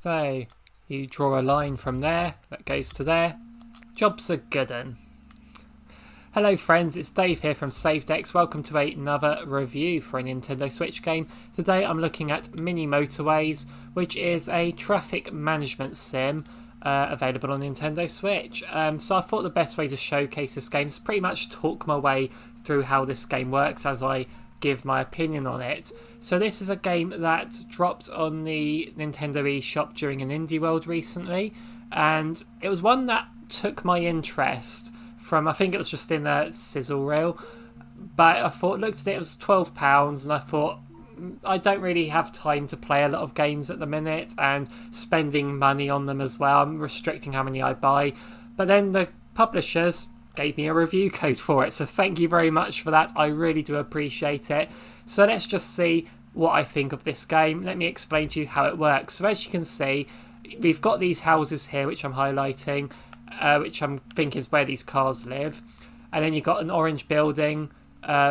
So you draw a line from there that goes to there. Job's a good un. Hello friends, it's Dave here from SaveDex. Welcome to another review for a Nintendo Switch game. Today I'm looking at Mini Motorways, which is a traffic management sim available on Nintendo Switch. So I thought the best way to showcase this game is pretty much talk my way through how this game works as I give my opinion on it. So this is a game that dropped on the Nintendo eShop during an Indie World recently, and it was one that took my interest from, I think it was just in a sizzle reel, but I thought, looked at it, it was £12, and I thought, I don't really have time to play a lot of games at the minute and spending money on them as well. I'm restricting how many I buy. But then the publishers gave me a review code for it, so thank you very much for that. I really do appreciate it. So let's just see what I think of this game. Let me explain to you how it works. So as you can see, we've got these houses here which I'm highlighting, which I'm thinking is where these cars live, and then you've got an orange building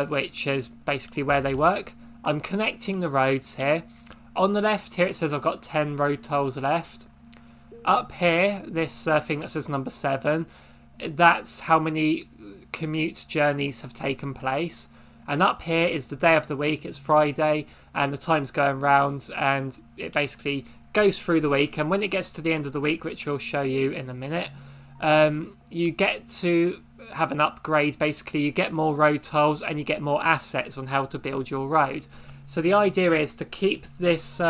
which is basically where they work. I'm connecting the roads here. On the left here it says I've got 10 road tolls left. Up here, this thing that says number 7, that's how many commute journeys have taken place. And up here is the day of the week, it's Friday, and the time's going round, and it basically goes through the week. And when it gets to the end of the week, which we'll show you in a minute, you get to have an upgrade. Basically, you get more road tolls and you get more assets on how to build your road. So the idea is to keep this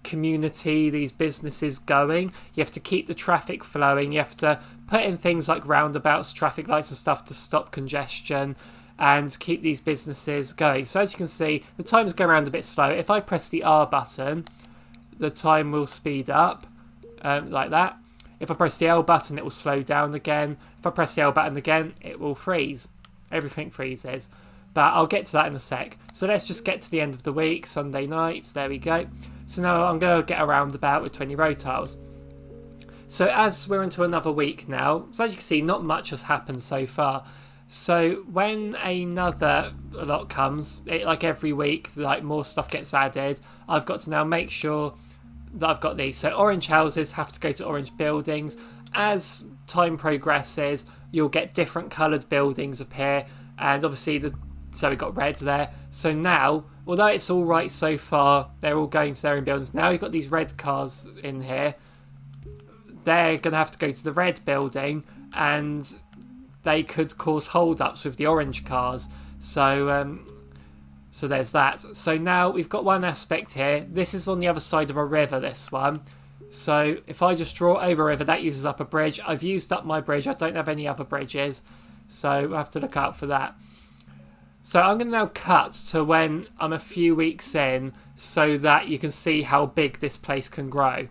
community, these businesses going. You have to keep the traffic flowing. You have to put in things like roundabouts, traffic lights and stuff to stop congestion and keep these businesses going. So as you can see, the times go around a bit slow. If I press the R button, the time will speed up like that. If I press the L button, it will slow down again. If I press the L button again, it will freeze. Everything freezes. But I'll get to that in a sec. So let's just get to the end of the week, Sunday night. There we go. So now I'm going to get a roundabout with 20 road tiles. So as we're into another week now, so as you can see, not much has happened so far. So when another lot comes, like every week, like more stuff gets added, I've got to now make sure that I've got these. So orange houses have to go to orange buildings. As time progresses, you'll get different coloured buildings appear, and obviously so we've got red there. So now, although it's all right so far, they're all going to their own buildings. Now you've got these red cars in here. They're going to have to go to the red building, and they could cause hold-ups with the orange cars. So so there's that. So now we've got one aspect here. This is on the other side of a river, this one. So if I just draw over a river, that uses up a bridge. I've used up my bridge. I don't have any other bridges. So we'll have to look out for that. So I'm going to now cut to when I'm a few weeks in so that you can see how big this place can grow.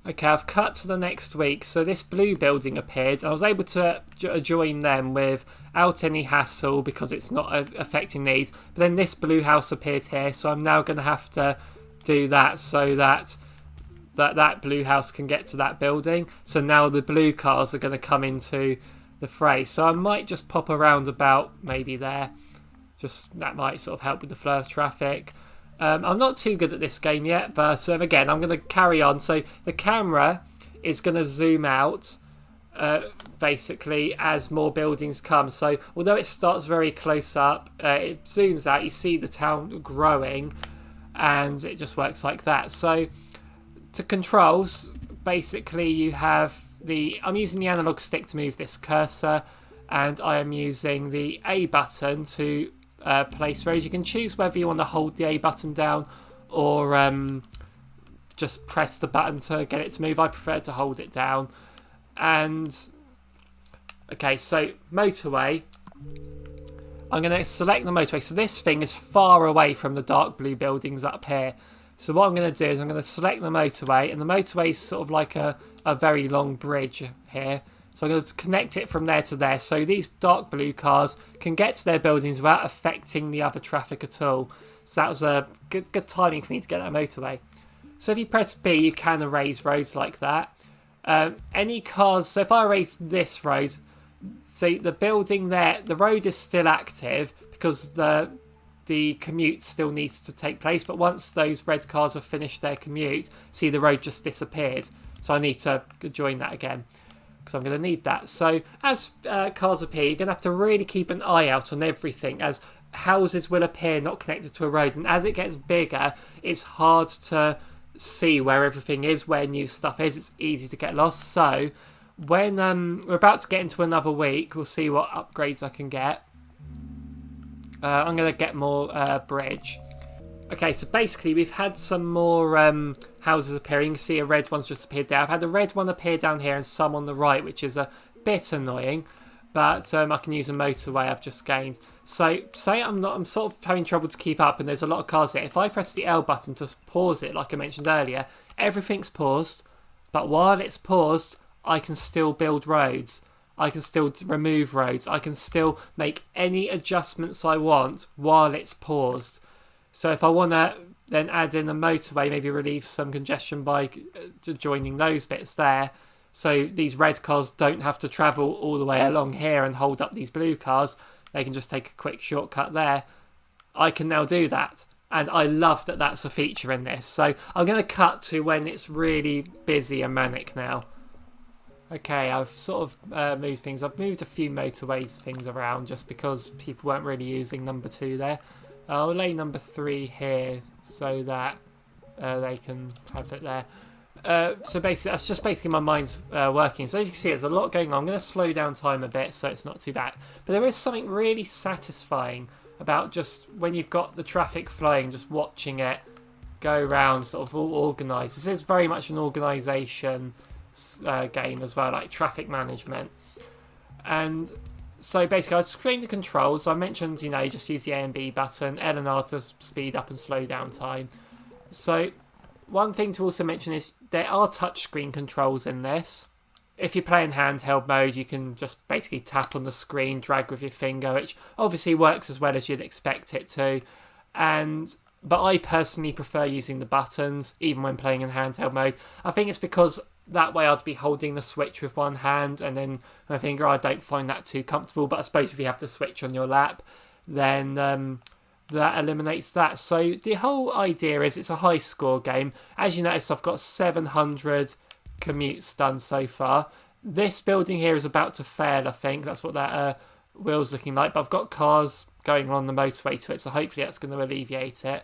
Okay, I've cut to the next week. So this blue building appeared. I was able to join them without any hassle because it's not affecting these. But then this blue house appeared here. So I'm now going to have to do that so that blue house can get to that building. So now the blue cars are going to come into the fray. So I might just pop around about maybe there. Just that might sort of help with the flow of traffic. I'm not too good at this game yet, but again, I'm going to carry on. So the camera is going to zoom out basically as more buildings come. So although it starts very close up, it zooms out. You see the town growing, and it just works like that. So to controls, basically you have I'm using the analog stick to move this cursor, and I am using the A button to place rows. You can choose whether you want to hold the A button down or just press the button to get it to move. I prefer to hold it down. And okay, so motorway, I'm going to select the motorway. So this thing is far away from the dark blue buildings up here. So what I'm going to do is I'm going to select the motorway, and the motorway is sort of like a very long bridge here. So I'm going to connect it from there to there. So these dark blue cars can get to their buildings without affecting the other traffic at all. So that was a good timing for me to get that motorway. So if you press B, you can erase roads like that. Any cars, so if I erase this road, see the building there, the road is still active because the the commute still needs to take place, but once those red cars have finished their commute, see the road just disappeared. So I need to join that again, because I'm going to need that. So as cars appear, you're going to have to really keep an eye out on everything, as houses will appear not connected to a road, and as it gets bigger, it's hard to see where everything is, where new stuff is. It's easy to get lost. So when we're about to get into another week, we'll see what upgrades I can get. I'm going to get more bridge. Okay, so basically we've had some more houses appearing. You can see a red one's just appeared there. I've had a red one appear down here and some on the right, which is a bit annoying. But I can use a motorway I've just gained. So say I'm sort of having trouble to keep up and there's a lot of cars there. If I press the L button to pause it, like I mentioned earlier, everything's paused. But while it's paused, I can still build roads. I can still remove roads. I can still make any adjustments I want while it's paused. So if I want to then add in a motorway, maybe relieve some congestion by joining those bits there, so these red cars don't have to travel all the way along here and hold up these blue cars. They can just take a quick shortcut there. I can now do that. And I love that that's a feature in this. So I'm going to cut to when it's really busy and manic now. Okay, I've sort of moved things. I've moved a few motorways things around just because people weren't really using number 2 there. I'll lay number 3 here so that they can have it there. So basically, that's just basically my mind's working. So as you can see, there's a lot going on. I'm going to slow down time a bit so it's not too bad. But there is something really satisfying about just when you've got the traffic flowing, just watching it go around sort of all organised. This is very much an organisation game as well, like traffic management. And so basically, I screened the controls. I mentioned, you just use the A and B button, L and R to speed up and slow down time. So one thing to also mention is there are touchscreen controls in this. If you're playing handheld mode, you can just basically tap on the screen, drag with your finger, which obviously works as well as you'd expect it to. But I personally prefer using the buttons, even when playing in handheld mode. I think it's because that way I'd be holding the switch with one hand and then my finger. I don't find that too comfortable, but I suppose if you have to switch on your lap, then that eliminates that. So the whole idea is it's a high score game. As you notice, I've got 700 commutes done so far. This building here is about to fail, I think. That's what that wheel's looking like. But I've got cars going on the motorway to it, so hopefully that's going to alleviate it.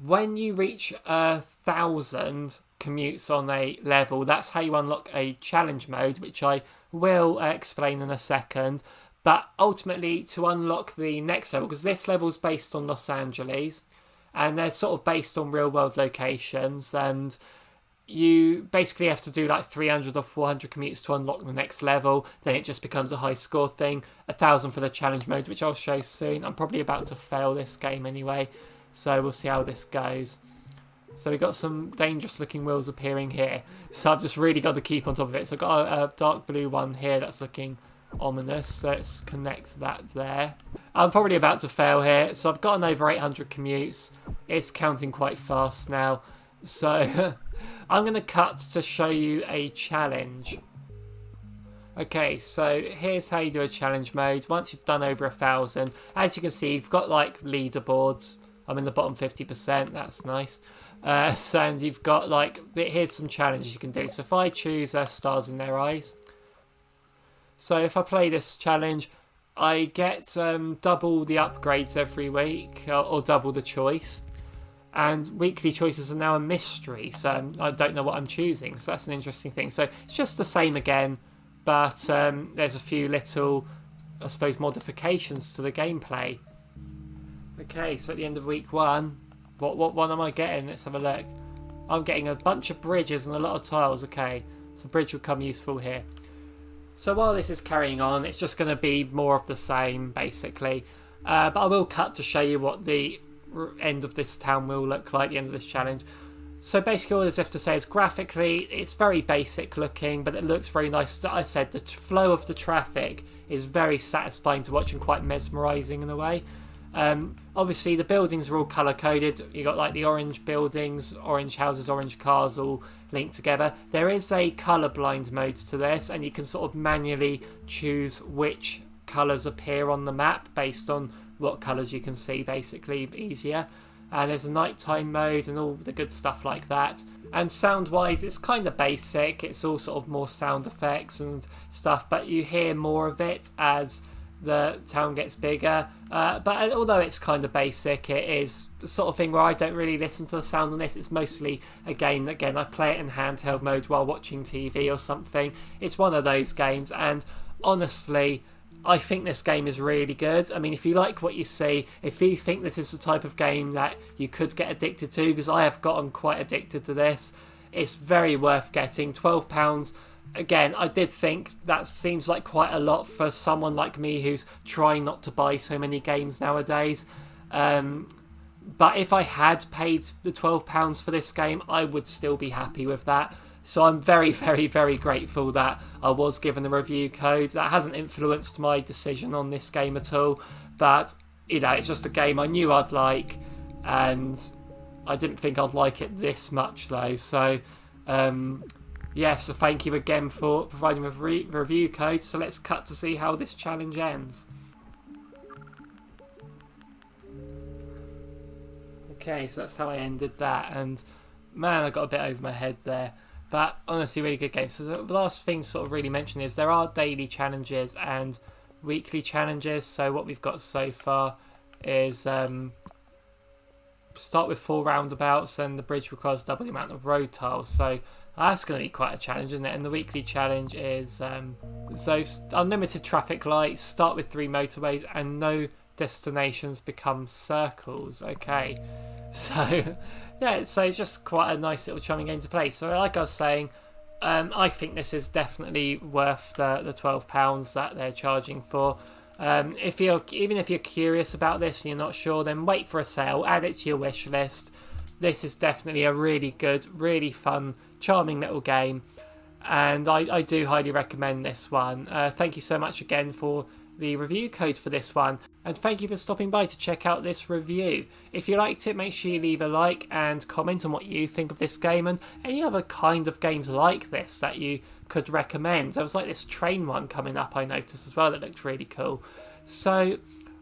When you reach 1,000 commutes on a level, that's how you unlock a challenge mode, which I will explain in a second. But ultimately, to unlock the next level, because this level is based on Los Angeles, and they're sort of based on real-world locations, and you basically have to do like 300 or 400 commutes to unlock the next level. Then it just becomes a high-score thing. 1,000 for the challenge mode, which I'll show soon. I'm probably about to fail this game anyway, so we'll see how this goes. So we've got some dangerous-looking wheels appearing here. So I've just really got to keep on top of it. So I've got a dark blue one here that's looking ominous, so let's connect that there. I'm probably about to fail here, so I've gotten over 800 commutes. It's counting quite fast now, so I'm going to cut to show you a challenge. Okay, so here's how you do a challenge mode. Once you've done over 1,000, as you can see, you've got like leaderboards. I'm in the bottom 50%, that's nice. And you've got like, here's some challenges you can do. So if I choose stars in their eyes, so if I play this challenge, I get double the upgrades every week, or double the choice. And weekly choices are now a mystery, so I don't know what I'm choosing. So that's an interesting thing. So it's just the same again, but there's a few little, I suppose, modifications to the gameplay. Okay, so at the end of week 1, what one am I getting? Let's have a look. I'm getting a bunch of bridges and a lot of tiles. Okay, so bridge will come useful here. So while this is carrying on, it's just going to be more of the same, basically. But I will cut to show you what the end of this town will look like, the end of this challenge. So basically all I have to say is graphically, it's very basic looking, but it looks very nice. As I said, the flow of the traffic is very satisfying to watch and quite mesmerising in a way. Obviously the buildings are all colour coded. You got like the orange buildings, orange houses, orange cars all linked together. There is a colourblind mode to this, and you can sort of manually choose which colours appear on the map based on what colours you can see basically easier. And there's a nighttime mode and all the good stuff like that. And sound wise, it's kind of basic. It's all sort of more sound effects and stuff, but you hear more of it as the town gets bigger. But although it's kind of basic, it is the sort of thing where I don't really listen to the sound on this. It's mostly a game that, again, I play it in handheld mode while watching TV or something. It's one of those games, and honestly, I think this game is really good. I mean, if you like what you see, if you think this is the type of game that you could get addicted to, because I have gotten quite addicted to this, it's very worth getting. £12. Again, I did think that seems like quite a lot for someone like me who's trying not to buy so many games nowadays. But if I had paid the £12 for this game, I would still be happy with that. So I'm very, very, very grateful that I was given a review code. That hasn't influenced my decision on this game at all. But, you know, it's just a game I knew I'd like. And I didn't think I'd like it this much, though. So, yeah, so thank you again for providing me with a review code. So let's cut to see how this challenge ends. Okay, so that's how I ended that. And, man, I got a bit over my head there. But honestly, really good game. So the last thing to sort of really mention is there are daily challenges and weekly challenges. So what we've got so far is start with 4 roundabouts, and the bridge requires double the amount of road tiles. So that's going to be quite a challenge, isn't it? And the weekly challenge is so unlimited traffic lights, start with 3 motorways, and no destinations become circles. Okay, so yeah, so it's just quite a nice little charming game to play. So like I was saying, I think this is definitely worth the £12 that they're charging for. Even if you're curious about this and you're not sure, then wait for a sale, add it to your wish list. This is definitely a really good, really fun, charming little game, and I do highly recommend this one. Thank you so much again for the review code for this one, and thank you for stopping by to check out this review. If you liked it, make sure you leave a like and comment on what you think of this game and any other kind of games like this that you could recommend. There was like this train one coming up I noticed as well that looked really cool. So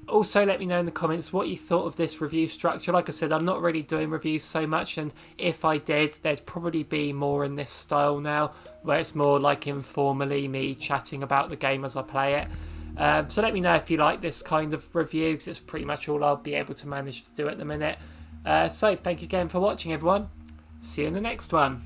also let me know in the comments what you thought of this review structure. Like I said, I'm not really doing reviews so much, and if I did, there'd probably be more in this style now, where it's more like informally me chatting about the game as I play it. So let me know if you like this kind of review, because it's pretty much all I'll be able to manage to do at the minute. So thank you again for watching, everyone. See you in the next one.